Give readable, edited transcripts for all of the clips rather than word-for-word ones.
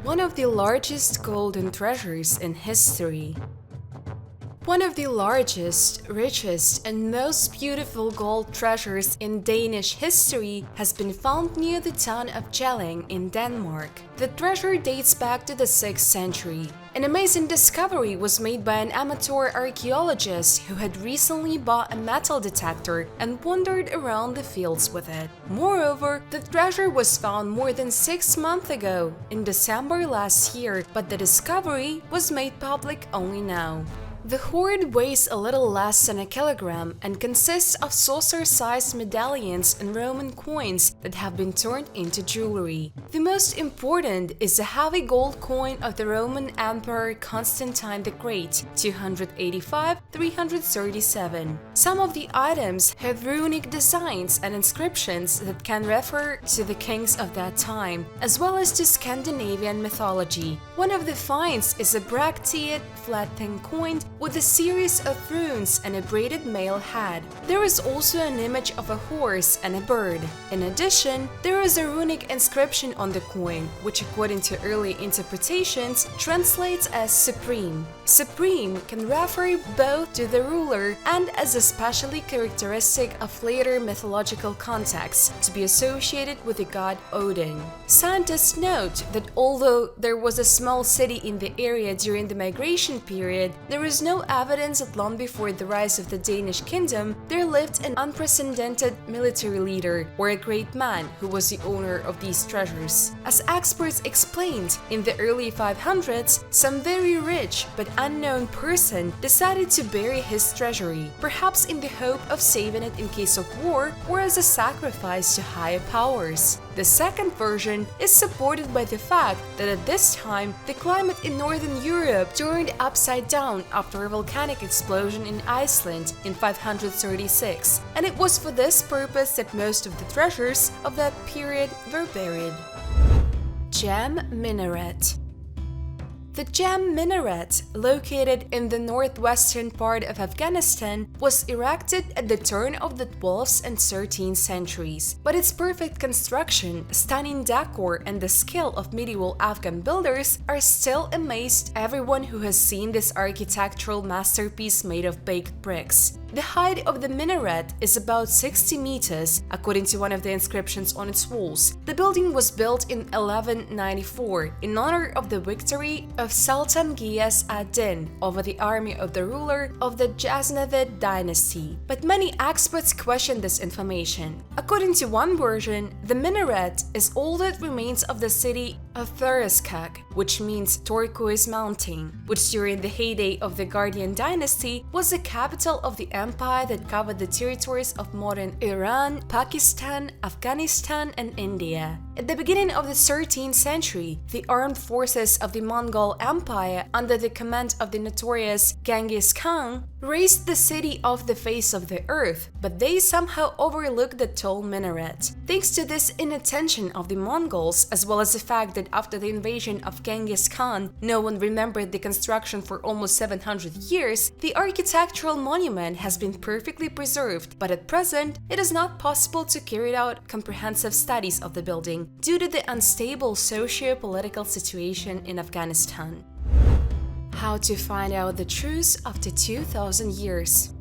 One of the largest golden treasures in history. One of the largest, richest, and most beautiful gold treasures in Danish history has been found near the town of Jelling in Denmark. The treasure dates back to the 6th century. An amazing discovery was made by an amateur archaeologist who had recently bought a metal detector and wandered around the fields with it. Moreover, the treasure was found more than 6 months ago, in December last year, but the discovery was made public only now. The hoard weighs a little less than a kilogram and consists of saucer-sized medallions and Roman coins that have been turned into jewelry. The most important is a heavy gold coin of the Roman Emperor Constantine the Great, 285-337. Some of the items have runic designs and inscriptions that can refer to the kings of that time, as well as to Scandinavian mythology. One of the finds is a bracteate flat thin coin with a series of runes and a braided male head. There is also an image of a horse and a bird. In addition, there is a runic inscription on the coin, which according to early interpretations translates as Supreme. Supreme can refer both to the ruler and as especially characteristic of later mythological contexts to be associated with the god Odin. Scientists note that although there was a small city in the area during the migration period, there is no evidence that long before the rise of the Danish kingdom, there lived an unprecedented military leader or a great man who was the owner of these treasures. As experts explained, in the early 500s, some very rich but unknown person decided to bury his treasury, perhaps in the hope of saving it in case of war or as a sacrifice to higher powers. The second version is supported by the fact that at this time, the climate in Northern Europe turned upside down after a volcanic explosion in Iceland in 536, and it was for this purpose that most of the treasures of that period were buried. Gem Minaret. The Gem Minaret, located in the northwestern part of Afghanistan, was erected at the turn of the 12th and 13th centuries. But its perfect construction, stunning decor, and the skill of medieval Afghan builders are still amazed everyone who has seen this architectural masterpiece made of baked bricks. The height of the minaret is about 60 meters, according to one of the inscriptions on its walls. The building was built in 1194 in honor of the victory of Sultan Ghiyas ad-Din over the army of the ruler of the Ghaznavid dynasty. But many experts question this information. According to one version, the minaret is all that remains of the city of Thurskag, which means turquoise mountain, which during the heyday of the Guardian dynasty was the capital of the empire that covered the territories of modern Iran, Pakistan, Afghanistan, and India. At the beginning of the 13th century, the armed forces of the Mongol Empire, under the command of the notorious Genghis Khan, raised the city off the face of the earth, but they somehow overlooked the tall minaret. Thanks to this inattention of the Mongols, as well as the fact that after the invasion of Genghis Khan, no one remembered the construction for almost 700 years, the architectural monument has been perfectly preserved, but at present, it is not possible to carry out comprehensive studies of the building due to the unstable socio-political situation in Afghanistan. How to find out the truth after 2000 years.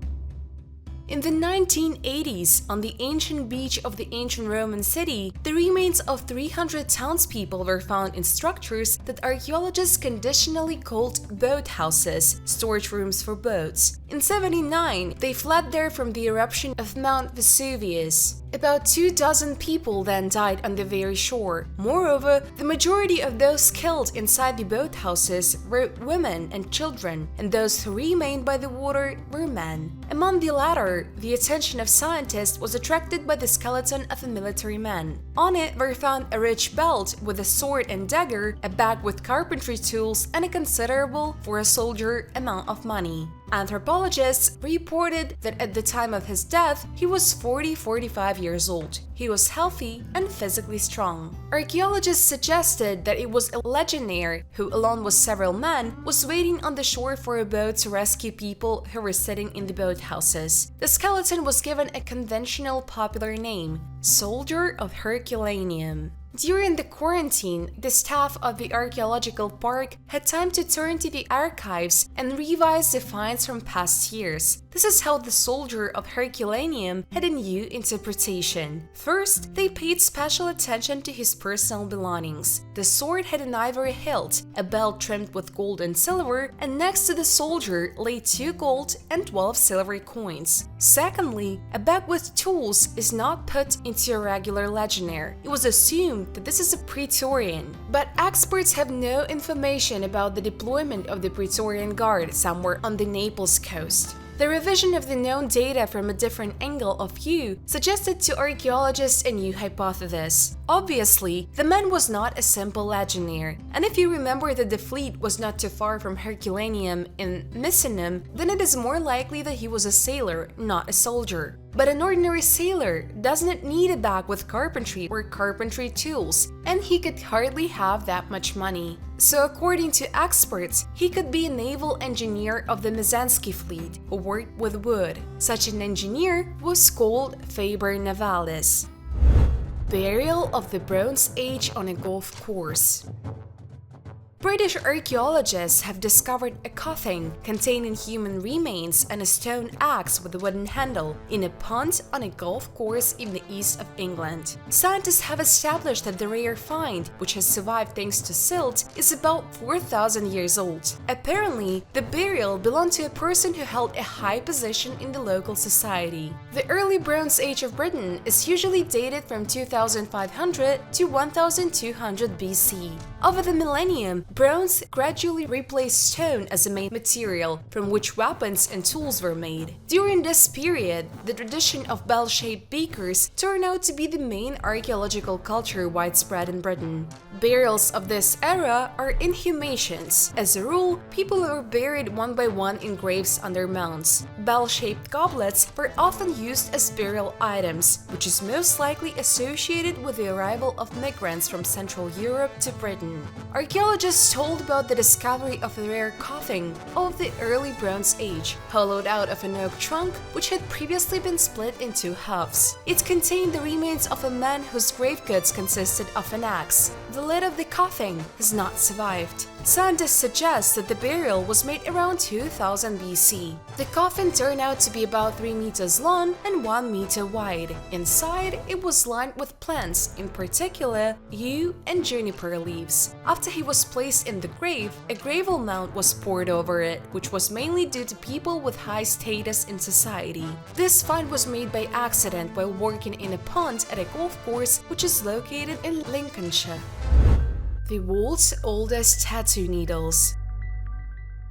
In the 1980s, on the ancient beach of the ancient Roman city, the remains of 300 townspeople were found in structures that archaeologists conditionally called boathouses, storage rooms for boats. In 79, they fled there from the eruption of Mount Vesuvius. About 24 people then died on the very shore. Moreover, the majority of those killed inside the boathouses were women and children, and those who remained by the water were men. Among the latter, the attention of scientists was attracted by the skeleton of a military man. On it were found a rich belt with a sword and dagger, a bag with carpentry tools, and a considerable, for a soldier, amount of money. Anthropologists reported that at the time of his death, he was 40-45 years old. He was healthy and physically strong. Archaeologists suggested that it was a legionnaire who, along with several men, was waiting on the shore for a boat to rescue people who were sitting in the boathouses. The skeleton was given a conventional popular name, Soldier of Herculaneum. During the quarantine, the staff of the archaeological park had time to turn to the archives and revise the finds from past years. This is how the soldier of Herculaneum had a new interpretation. First, they paid special attention to his personal belongings. The sword had an ivory hilt, a belt trimmed with gold and silver, and next to the soldier lay 2 gold and 12 silver coins. Secondly, a bag with tools is not put into a regular legionnaire. It was assumed that this is a Praetorian, but experts have no information about the deployment of the Praetorian Guard somewhere on the Naples coast. The revision of the known data from a different angle of view suggested to archaeologists a new hypothesis. Obviously, the man was not a simple legionnaire, and if you remember that the fleet was not too far from Herculaneum in Misenum, then it is more likely that he was a sailor, not a soldier. But an ordinary sailor doesn't need a bag with carpentry or carpentry tools, and he could hardly have that much money. So according to experts, he could be a naval engineer of the Mizensky fleet who worked with wood. Such an engineer was called Faber Navalis. Burial of the Bronze Age on a golf course. British archaeologists have discovered a coffin containing human remains and a stone axe with a wooden handle in a pond on a golf course in the east of England. Scientists have established that the rare find, which has survived thanks to silt, is about 4,000 years old. Apparently, the burial belonged to a person who held a high position in the local society. The early Bronze Age of Britain is usually dated from 2500 to 1200 BC. Over the millennium, bronze gradually replaced stone as a main material from which weapons and tools were made. During this period, the tradition of bell-shaped beakers turned out to be the main archaeological culture widespread in Britain. Burials of this era are inhumations. As a rule, people were buried one by one in graves under mounds. Bell-shaped goblets were often used as burial items, which is most likely associated with the arrival of migrants from Central Europe to Britain. Archaeologists told about the discovery of a rare coffin of the early Bronze Age, hollowed out of an oak trunk which had previously been split into halves. It contained the remains of a man whose grave goods consisted of an axe. The lid of the coffin has not survived. Scientists suggest that the burial was made around 2000 BC. The coffin turned out to be about 3 meters long and 1 meter wide. Inside, it was lined with plants, in particular yew and juniper leaves. After he was placed in the grave, a gravel mound was poured over it, which was mainly due to people with high status in society. This find was made by accident while working in a pond at a golf course which is located in Lincolnshire. The world's oldest tattoo needles.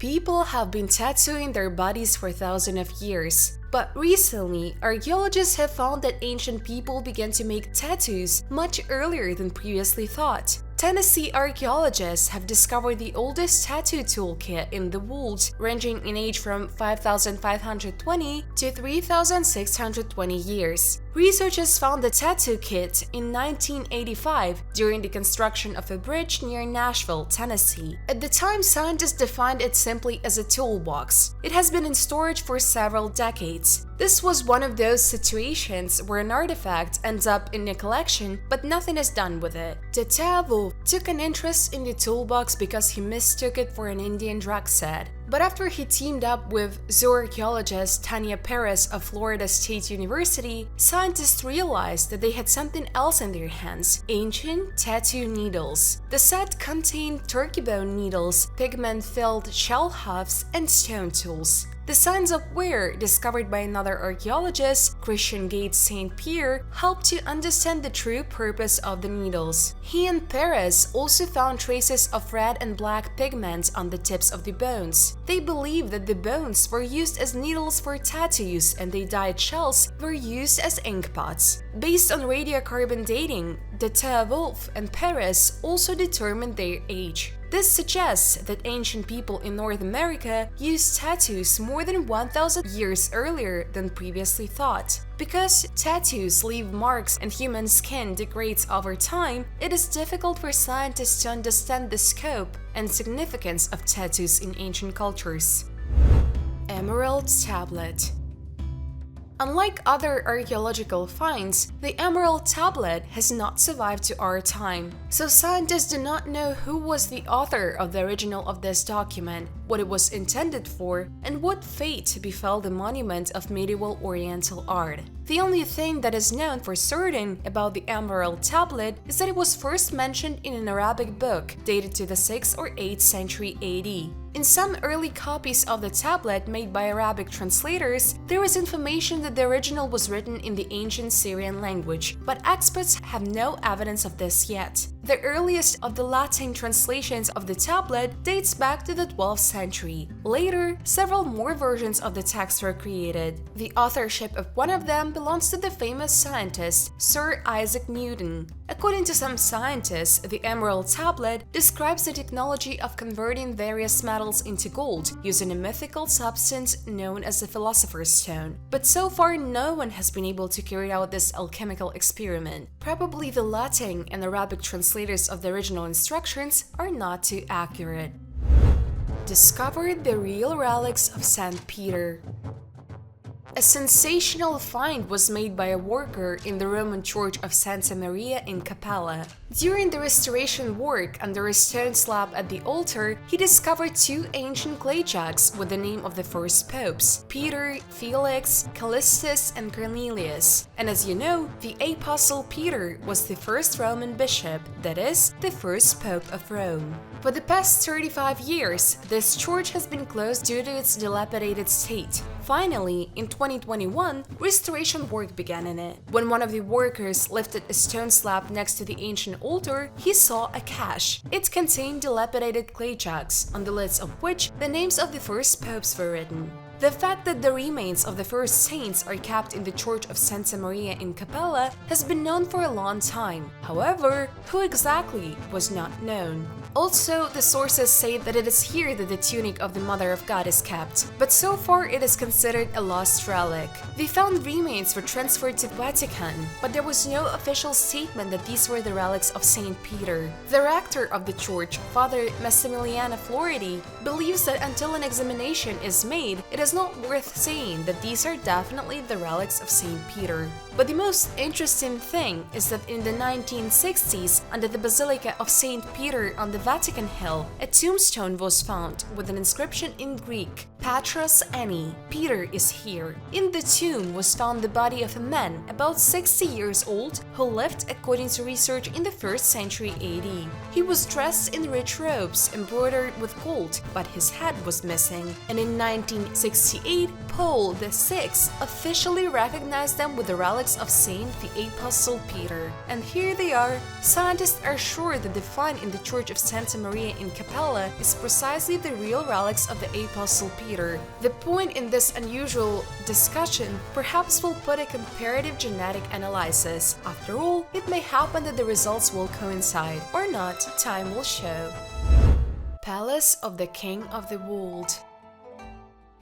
People have been tattooing their bodies for thousands of years, but recently, archaeologists have found that ancient people began to make tattoos much earlier than previously thought. Tennessee archaeologists have discovered the oldest tattoo toolkit in the world, ranging in age from 5,520 to 3,620 years. Researchers found the tattoo kit in 1985 during the construction of a bridge near Nashville, Tennessee. At the time, scientists defined it simply as a toolbox. It has been in storage for several decades. This was one of those situations where an artifact ends up in a collection, but nothing is done with it. Tetavo took an interest in the toolbox because he mistook it for an Indian drug set. But after he teamed up with zooarchaeologist Tanya Perez of Florida State University, scientists realized that they had something else in their hands: ancient tattoo needles. The set contained turkey bone needles, pigment-filled shell hafts, and stone tools. The signs of wear, discovered by another archaeologist, Christian Gates St. Pierre, helped to understand the true purpose of the needles. He and Perez also found traces of red and black pigment on the tips of the bones. They believe that the bones were used as needles for tattoos and the dyed shells were used as ink pots. Based on radiocarbon dating, de Terre-Wolf and Perez also determined their age. This suggests that ancient people in North America used tattoos more than 1,000 years earlier than previously thought. Because tattoos leave marks and human skin degrades over time, it is difficult for scientists to understand the scope and significance of tattoos in ancient cultures. Emerald Tablet. Unlike other archaeological finds, the Emerald Tablet has not survived to our time, so scientists do not know who was the author of the original of this document, what it was intended for, and what fate befell the monument of medieval Oriental art. The only thing that is known for certain about the Emerald Tablet is that it was first mentioned in an Arabic book dated to the 6th or 8th century AD. In some early copies of the tablet made by Arabic translators, there is information that the original was written in the ancient Syrian language, but experts have no evidence of this yet. The earliest of the Latin translations of the tablet dates back to the 12th century. Later, several more versions of the text were created. The authorship of one of them belongs to the famous scientist Sir Isaac Newton. According to some scientists, the Emerald Tablet describes the technology of converting various metals into gold using a mythical substance known as the Philosopher's Stone. But so far, no one has been able to carry out this alchemical experiment. Probably the Latin and Arabic translators of the original instructions are not too accurate. Discovered the real relics of St. Peter. A sensational find was made by a worker in the Roman church of Santa Maria in Capella. During the restoration work under a stone slab at the altar, he discovered two ancient clay jugs with the name of the first popes, Peter, Felix, Callistus, and Cornelius. And as you know, the Apostle Peter was the first Roman bishop, that is, the first pope of Rome. For the past 35 years, this church has been closed due to its dilapidated state. Finally, in 2021, restoration work began in it. When one of the workers lifted a stone slab next to the ancient altar, he saw a cache. It contained dilapidated clay jugs, on the lids of which the names of the first popes were written. The fact that the remains of the first saints are kept in the Church of Santa Maria in Capella has been known for a long time. However, who exactly was not known. Also, the sources say that it is here that the tunic of the Mother of God is kept, but so far it is considered a lost relic. The found remains were transferred to the Vatican, but there was no official statement that these were the relics of Saint Peter. The rector of the church, Father Massimiliano Floridi, believes that until an examination is made, it is not worth saying that these are definitely the relics of Saint Peter. But the most interesting thing is that in the 1960s, under the Basilica of Saint Peter on the Vatican Hill, a tombstone was found with an inscription in Greek, Patros Anni, Peter is here. In the tomb was found the body of a man about 60 years old who lived according to research in the 1st century AD. He was dressed in rich robes embroidered with gold, but his head was missing. And in 1968, Paul VI officially recognized them with the relics of Saint the Apostle Peter. And here they are. Scientists are sure that the find in the Church of Santa Maria in Capella is precisely the real relics of the Apostle Peter. The point in this unusual discussion perhaps will put a comparative genetic analysis. After all, it may happen that the results will coincide, or not, time will show. Palace of the King of the World.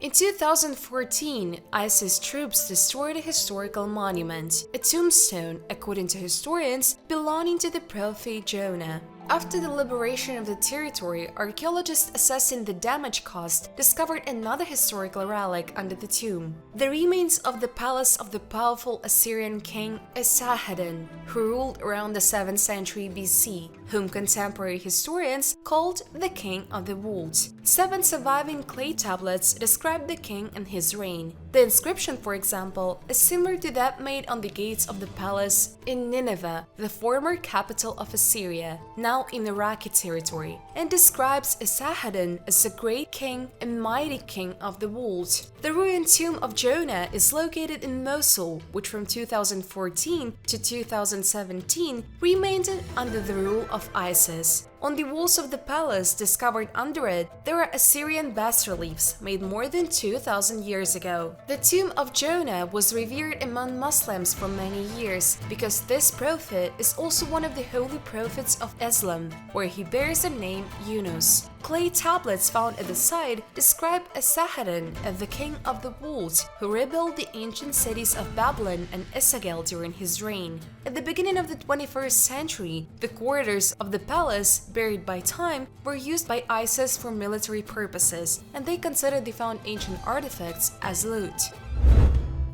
In 2014, ISIS troops destroyed a historical monument, a tombstone, according to historians, belonging to the prophet Jonah. After the liberation of the territory, archaeologists assessing the damage caused discovered another historical relic under the tomb, the remains of the palace of the powerful Assyrian king Esarhaddon, who ruled around the 7th century BC, whom contemporary historians called the King of the World. 7 surviving clay tablets describe the king and his reign. The inscription, for example, is similar to that made on the gates of the palace in Nineveh, the former capital of Assyria, now in Iraqi territory, and describes Esarhaddon as a great king and mighty king of the world. The ruined tomb of Jonah is located in Mosul, which from 2014 to 2017 remained under the rule of ISIS. On the walls of the palace discovered under it, there are Assyrian bas-reliefs made more than 2,000 years ago. The tomb of Jonah was revered among Muslims for many years because this prophet is also one of the holy prophets of Islam, where he bears the name Yunus. Clay tablets found at the site describe Esarhaddon as the king of the world who rebuilt the ancient cities of Babylon and Esagil during his reign. At the beginning of the 21st century, the quarters of the palace, buried by time, were used by ISIS for military purposes, and they considered the found ancient artifacts as loot.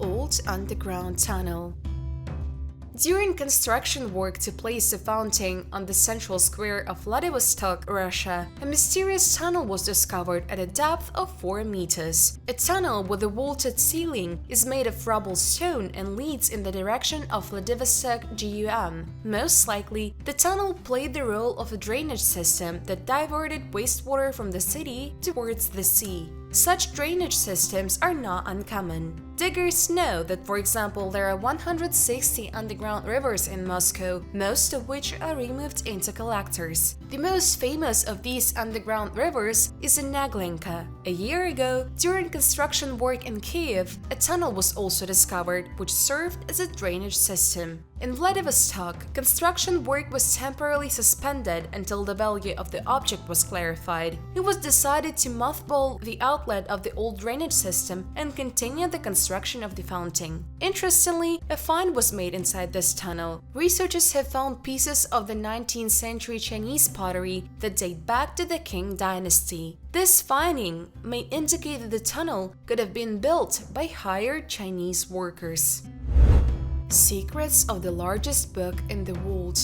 Old old underground tunnel. During construction work to place the fountain on the central square of Vladivostok, Russia, a mysterious tunnel was discovered at a depth of 4 meters. A tunnel with a vaulted ceiling is made of rubble stone and leads in the direction of Vladivostok GUM. Most likely, the tunnel played the role of a drainage system that diverted wastewater from the city towards the sea. Such drainage systems are not uncommon. Diggers know that, for example, there are 160 underground rivers in Moscow, most of which are removed into collectors. The most famous of these underground rivers is the Naglinka. A year ago, during construction work in Kiev, a tunnel was also discovered, which served as a drainage system. In Vladivostok, construction work was temporarily suspended until the value of the object was clarified. It was decided to mothball the outlet of the old drainage system and continue the construction of the fountain. Interestingly, a find was made inside this tunnel. Researchers have found pieces of the 19th century Chinese pottery that date back to the Qing dynasty. This finding may indicate that the tunnel could have been built by hired Chinese workers. Secrets of the largest book in the world.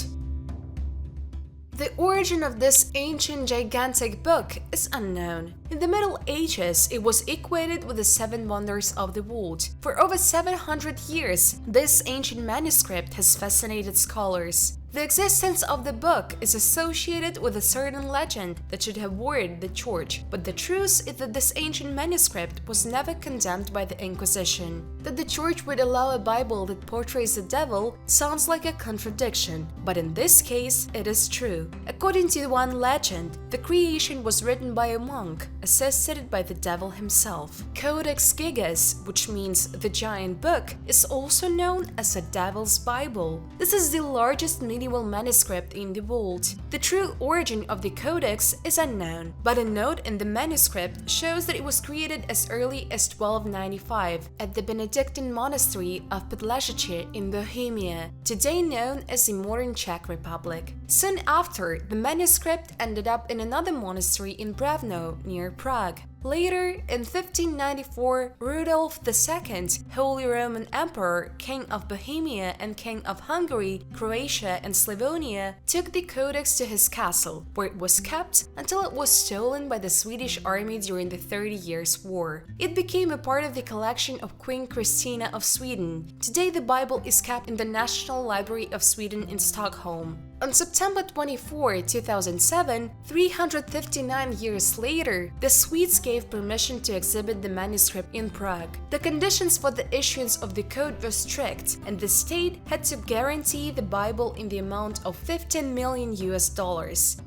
The origin of this ancient gigantic book is unknown. In the Middle Ages, it was equated with the 7 wonders of the world. For over 700 years, this ancient manuscript has fascinated scholars. The existence of the book is associated with a certain legend that should have worried the church, but the truth is that this ancient manuscript was never condemned by the Inquisition. That the church would allow a Bible that portrays the devil sounds like a contradiction, but in this case, it is true. According to one legend, the creation was written by a monk, assisted by the devil himself. Codex Gigas, which means the giant book, is also known as the Devil's Bible. This is the largest medieval manuscript in the world. The true origin of the codex is unknown, but a note in the manuscript shows that it was created as early as 1295 at the Benedictine monastery of Podlasice in Bohemia, today known as the modern Czech Republic. Soon after, the manuscript ended up in another monastery in Brno, near Prague. Later, in 1594, Rudolf II, Holy Roman Emperor, King of Bohemia and King of Hungary, Croatia and Slavonia, took the codex to his castle, where it was kept until it was stolen by the Swedish army during the 30 Years' War. It became a part of the collection of Queen Christina of Sweden. Today, the Bible is kept in the National Library of Sweden in Stockholm. On September 24, 2007, 359 years later, the Swedes gave permission to exhibit the manuscript in Prague. The conditions for the issuance of the code were strict, and the state had to guarantee the Bible in the amount of $15 million.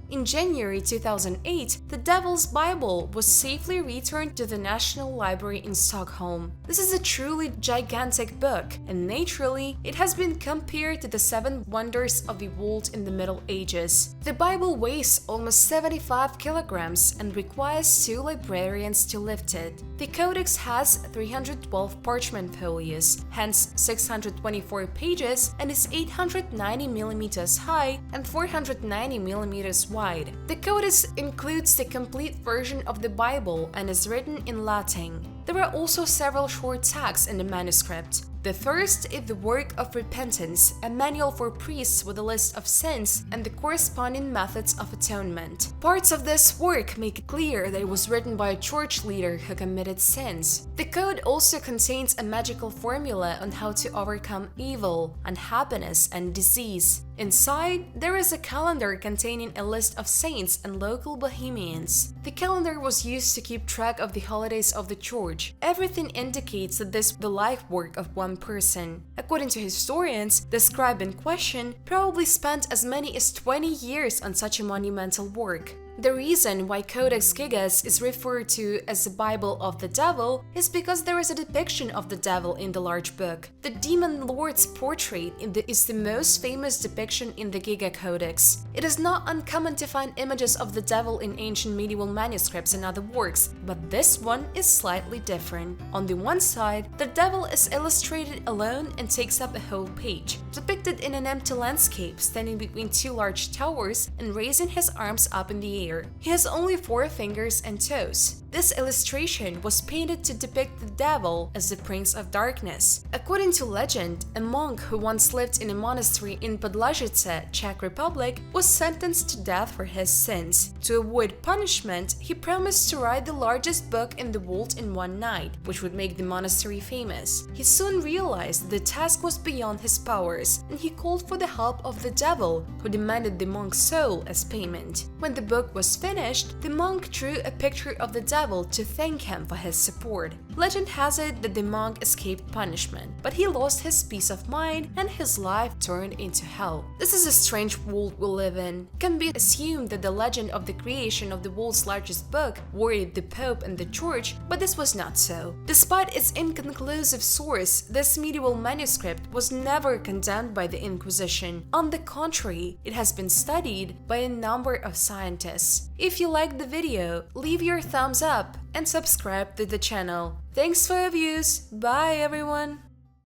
In January 2008, the Devil's Bible was safely returned to the National Library in Stockholm. This is a truly gigantic book, and naturally, it has been compared to the 7 wonders of the world in the Middle Ages. The Bible weighs almost 75 kilograms and requires 2 librarians to lift it. The codex has 312 parchment folios, hence 624 pages, and is 890 millimeters high and 490 millimeters wide. The codex includes the complete version of the Bible and is written in Latin. There are also several short texts in the manuscript. The first is the Work of Repentance, a manual for priests with a list of sins and the corresponding methods of atonement. Parts of this work make it clear that it was written by a church leader who committed sins. The code also contains a magical formula on how to overcome evil, unhappiness, and disease. Inside, there is a calendar containing a list of saints and local Bohemians. The calendar was used to keep track of the holidays of the church. Everything indicates that this was the life work of one person. According to historians, the scribe in question probably spent as many as 20 years on such a monumental work. The reason why Codex Gigas is referred to as the Bible of the Devil is because there is a depiction of the devil in the large book. The demon lord's portrait is the most famous depiction in the Giga Codex. It is not uncommon to find images of the devil in ancient medieval manuscripts and other works, but this one is slightly different. On the one side, the devil is illustrated alone and takes up a whole page, depicted in an empty landscape, standing between 2 large towers and raising his arms up in the air. He has only 4 fingers and toes. The This illustration was painted to depict the devil as the prince of darkness. According to legend, a monk who once lived in a monastery in Podlajice, Czech Republic, was sentenced to death for his sins. To avoid punishment, he promised to write the largest book in the world in one night, which would make the monastery famous. He soon realized the task was beyond his powers, and he called for the help of the devil, who demanded the monk's soul as payment. When the book was finished, the monk drew a picture of the devil to thank him for his support. Legend has it that the monk escaped punishment, but he lost his peace of mind and his life turned into hell. This is a strange world we live in. It can be assumed that the legend of the creation of the world's largest book worried the Pope and the Church, but this was not so. Despite its inconclusive source, this medieval manuscript was never condemned by the Inquisition. On the contrary, it has been studied by a number of scientists. If you liked the video, leave your thumbs up and subscribe to the channel. Thanks for your views. Bye everyone!